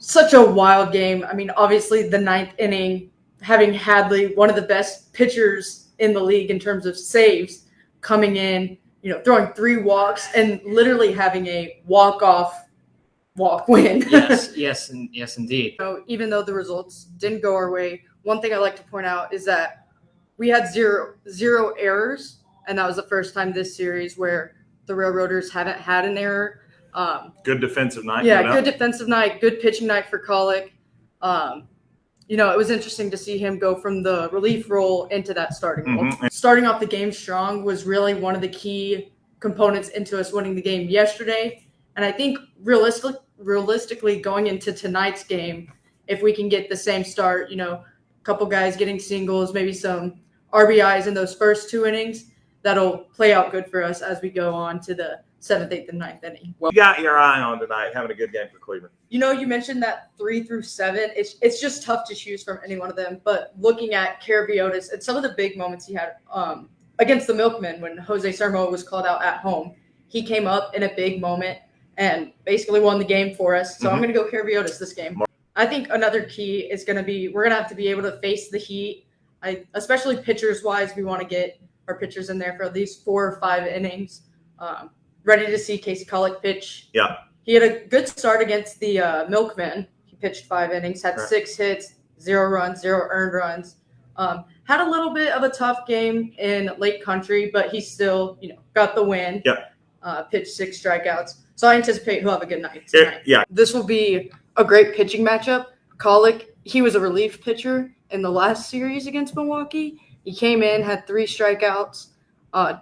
such a wild game. I mean, obviously the ninth inning, having Hadley, one of the best pitchers in the league in terms of saves, coming in, throwing 3 walks and literally having a walk win. yes, indeed. Even though the results didn't go our way, one thing I like to point out is that we had zero errors, and that was the first time this series where the Railroaders haven't had an error. Good defensive night. Yeah, good defensive night, good pitching night for Colic. It was interesting to see him go from the relief role into that starting role. Starting off the game strong was really one of the key components into us winning the game yesterday. And I think realistically going into tonight's game, if we can get the same start, a couple guys getting singles, maybe some RBIs in those first 2 innings, that'll play out good for us as we go on to the 7th, 8th, and 9th inning. Well, you got your eye on tonight, having a good game for Cleburne. You mentioned that 3 through 7. It's just tough to choose from any one of them. But looking at Carabiotis and some of the big moments he had against the Milkmen when Jose Sermo was called out at home, he came up in a big moment and basically won the game for us. So I'm going to go Carabiotis this game. I think another key is going to be we're going to have to be able to face the heat, especially pitchers-wise. We want to get our pitchers in there for at least 4 or 5 innings. Ready to see Casey Colic pitch. Yeah. He had a good start against the Milkmen. He pitched 5 innings, had 6 hits, 0 runs, 0 earned runs. Had a little bit of a tough game in Lake Country, but he still, got the win. Yeah. Pitched 6 strikeouts. So I anticipate he'll have a good night tonight. Yeah. This will be a great pitching matchup. Colic, he was a relief pitcher in the last series against Milwaukee. He came in, had 3 strikeouts.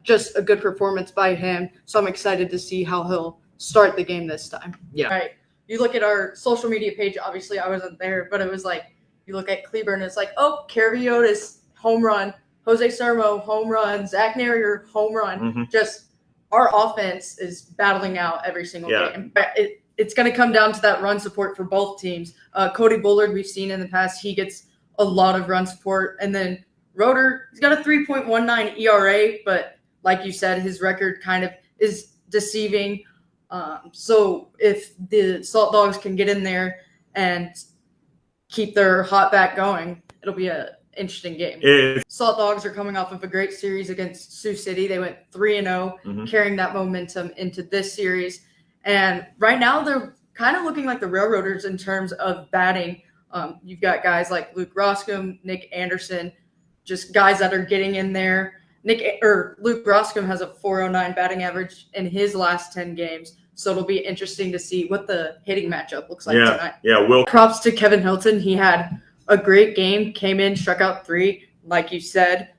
Just a good performance by him. So I'm excited to see how he'll start the game this time. Yeah. All right. You look at our social media page. Obviously, I wasn't there, but it was like you look at Cleburne. It's like, Carabiotis home run, Jose Sermo home run, Zach Narrier home run. Just our offense is battling out every single game. But it's going to come down to that run support for both teams. Cody Bullard, we've seen in the past, he gets a lot of run support, and then Roeder, he's got a 3.19 ERA, but like you said, his record kind of is deceiving. So if the Salt Dogs can get in there and keep their hot bat going, it'll be an interesting game. Salt Dogs are coming off of a great series against Sioux City. They went 3-0, carrying that momentum into this series. And right now they're kind of looking like the Railroaders in terms of batting. You've got guys like Luke Roscom, Nick Anderson, just guys that are getting in there. Luke Roscom has a 409 batting average in his last 10 games. So it'll be interesting to see what the hitting matchup looks like tonight. Yeah, props to Kevin Hilton. He had a great game, came in, struck out 3. Like you said,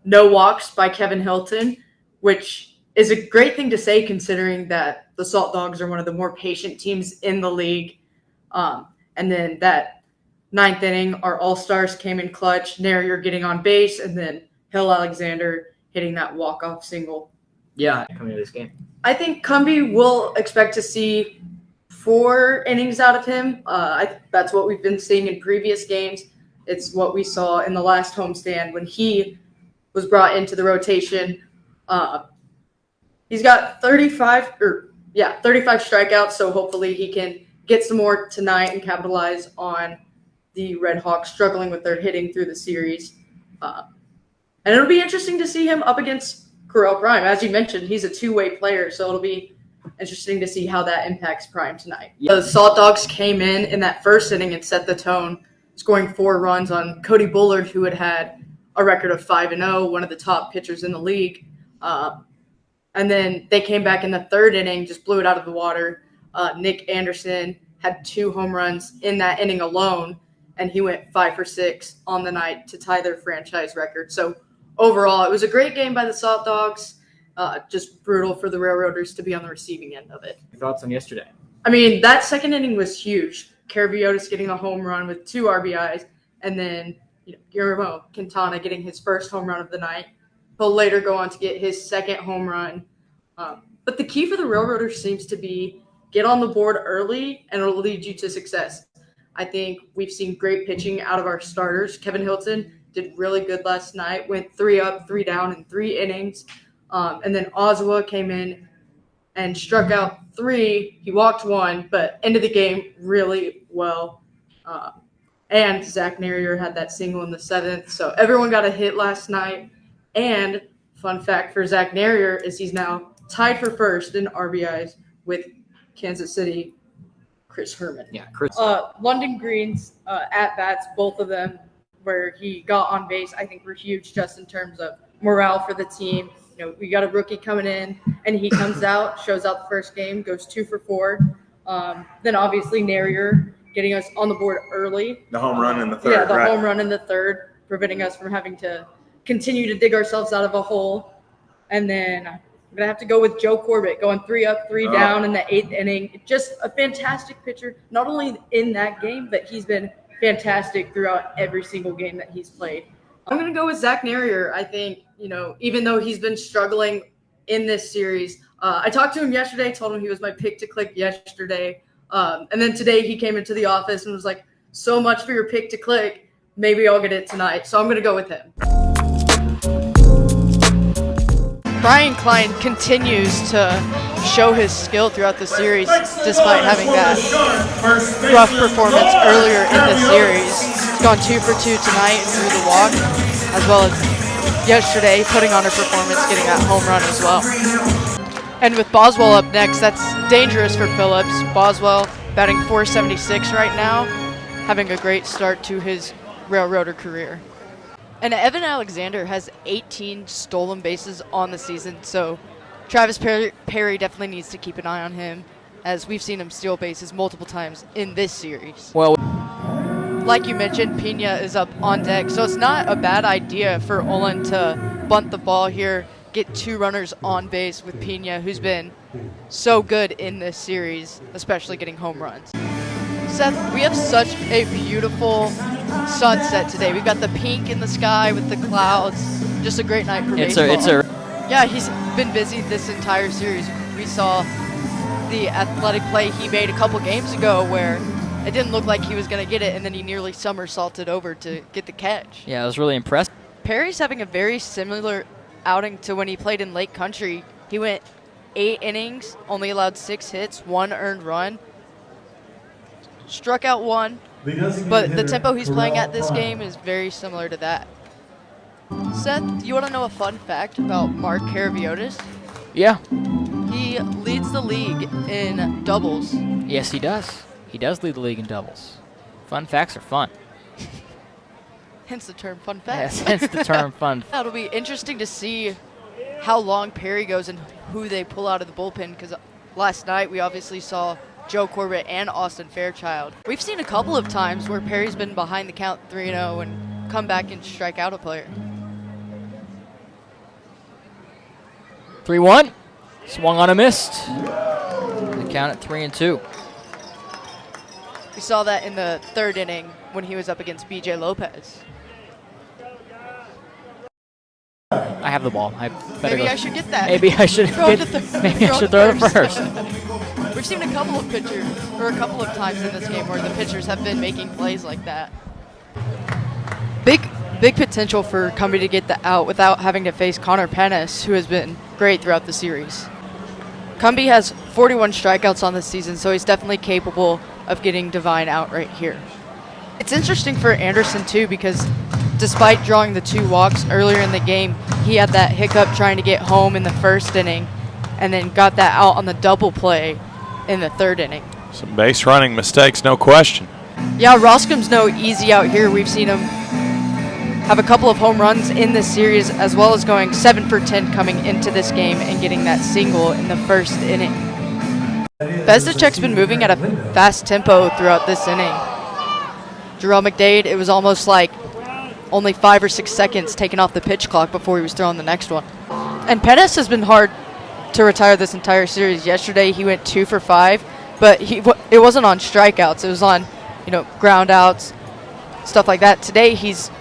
no walks by Kevin Hilton, which is a great thing to say considering that the Salt Dogs are one of the more patient teams in the league. And then that 9th inning, our all-stars came in clutch. Narrier getting on base, and then Hill Alexander hitting that walk-off single. Yeah, coming to this game. I think Cumbie will expect to see 4 innings out of him. That's what we've been seeing in previous games. It's what we saw in the last homestand when he was brought into the rotation. He's got 35 strikeouts, so hopefully he can get some more tonight and capitalize on the Red Hawks struggling with their hitting through the series. And it'll be interesting to see him up against Correll Prime. As you mentioned, he's a 2-way player, so it'll be interesting to see how that impacts Prime tonight. The Salt Dogs came in that first inning and set the tone, scoring 4 runs on Cody Bullard, who had a record of 5-0, one of the top pitchers in the league. And then they came back in the 3rd inning, just blew it out of the water. Nick Anderson had 2 home runs in that inning alone, and he went 5 for 6 on the night to tie their franchise record. So overall, it was a great game by the Salt Dogs. Just brutal for the Railroaders to be on the receiving end of it. Your thoughts on yesterday? I mean, that 2nd inning was huge. Carabiotis getting a home run with 2 RBIs, and then Guillermo Quintana getting his first home run of the night. He'll later go on to get his 2nd home run. But the key for the Railroaders seems to be get on the board early, and it'll lead you to success. I think we've seen great pitching out of our starters. Kevin Hilton did really good last night, went 3 up, 3 down in 3 innings. And then Ozawa came in, and struck out 3. He walked 1, but ended the game really well. And Zach Narrier had that single in the 7th. So everyone got a hit last night. And fun fact for Zach Narrier is he's now tied for first in RBIs with Kansas City Chris Herman. Yeah, Chris. London Green's at-bats, both of them, where he got on base, I think were huge just in terms of morale for the team. You know, we got a rookie coming in, and he comes out, shows out the first game, goes 2 for 4. Then obviously Narrier getting us on the board early. The home run in the third. Yeah, the right? home run in the third, preventing us from having to continue to dig ourselves out of a hole. And then I'm going to have to go with Joe Corbett, going 3 up, 3 down in the 8th inning. Just a fantastic pitcher, not only in that game, but he's been fantastic throughout every single game that he's played. I'm going to go with Zach Narrier. I think, you know, even though he's been struggling in this series, I talked to him yesterday, told him he was my pick to click yesterday. And then today he came into the office and was like, so much for your pick to click. Maybe I'll get it tonight. So I'm going to go with him. Brian Klein continues to show his skill throughout the series despite having that rough performance earlier in the series. He's gone 2 for 2 tonight and drew the walk, as well as yesterday putting on a performance, getting that home run as well. And with Boswell up next, that's dangerous for Phillips. Boswell batting .476 right now, having a great start to his Railroader career. And Evan Alexander has 18 stolen bases on the season, so Travis Perry definitely needs to keep an eye on him, as we've seen him steal bases multiple times in this series. Well, like you mentioned, Pena is up on deck, so it's not a bad idea for Olin to bunt the ball here, get 2 runners on base with Pena, who's been so good in this series, especially getting home runs. Seth, we have such a beautiful sunset today. We've got the pink in the sky with the clouds. Just a great night for baseball. Yeah, he's been busy this entire series. We saw the athletic play he made a couple games ago where it didn't look like he was going to get it, and then he nearly somersaulted over to get the catch. Yeah, I was really impressed. Perry's having a very similar outing to when he played in Lake Country. He went 8 innings, only allowed 6 hits, 1 earned run, struck out 1, but the tempo he's playing at this game is very similar to that. Seth, you want to know a fun fact about Mark Caraviotis? Yeah. He leads the league in doubles. Yes, he does. He does lead the league in doubles. Fun facts are fun. Hence the term fun fact. Yes, hence the term fun. It'll be interesting to see how long Perry goes and who they pull out of the bullpen, because last night we obviously saw Joe Corbett and Austin Fairchild. We've seen a couple of times where Perry's been behind the count 3-0 and come back and strike out a player. 3-1. Swung on a missed. The count at 3-2. We saw that in the 3rd inning when he was up against B.J. Lopez. I have the ball. Maybe I should get that. Maybe I should throw it to first. We've seen a couple of pitchers, or a couple of times in this game where the pitchers have been making plays like that. Big potential for Cumbie to get the out without having to face Connor Pennis, who has been great throughout the series. Cumbie has 41 strikeouts on this season, so he's definitely capable of getting Divine out right here. It's interesting for Anderson, too, because despite drawing the 2 walks earlier in the game, he had that hiccup trying to get home in the 1st inning and then got that out on the double play in the 3rd inning. Some base running mistakes, no question. Yeah, Roscom's no easy out here. We've seen him have a couple of home runs in this series, as well as going 7 for 10 coming into this game and getting that single in the 1st inning. Bezdicek's been moving at a fast tempo throughout this inning. Jarrell McDade, it was almost like only 5 or 6 seconds taken off the pitch clock before he was throwing the next one. And Pettis has been hard to retire this entire series. Yesterday he went 2 for 5, but it wasn't on strikeouts. It was on, ground outs, stuff like that. Today he's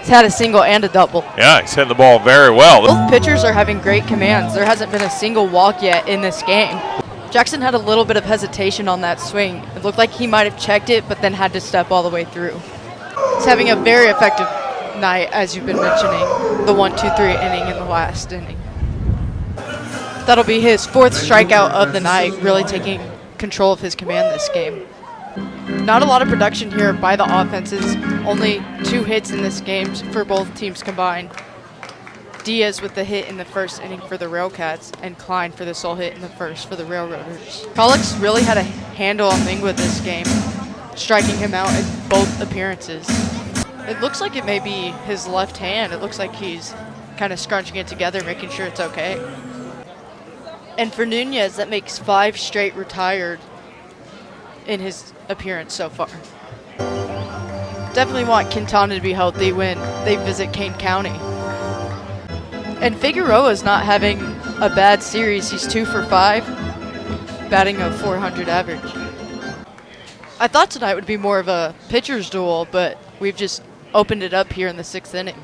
had a single and a double. Yeah, he's hitting the ball very well. Both pitchers are having great commands. There hasn't been a single walk yet in this game. Jackson had a little bit of hesitation on that swing. It looked like he might have checked it, but then had to step all the way through. He's having a very effective night, as you've been mentioning, the 1-2-3 inning in the last inning. That'll be his 4th strikeout of the night, really taking control of his command this game. Not a lot of production here by the offenses. Only 2 hits in this game for both teams combined. Diaz with the hit in the first inning for the Railcats, and Klein for the sole hit in the first for the Railroaders. Collex really had a handle on Lingwood this game, striking him out in both appearances. It looks like it may be his left hand. It looks like he's kind of scrunching it together, making sure it's okay. And for Nunez, that makes 5 straight retired in his appearance so far. Definitely want Quintana to be healthy when they visit Kane County. And Figueroa's not having a bad series. He's 2 for 5, batting a .400 average. I thought tonight would be more of a pitcher's duel, but we've just opened it up here in the 6th inning.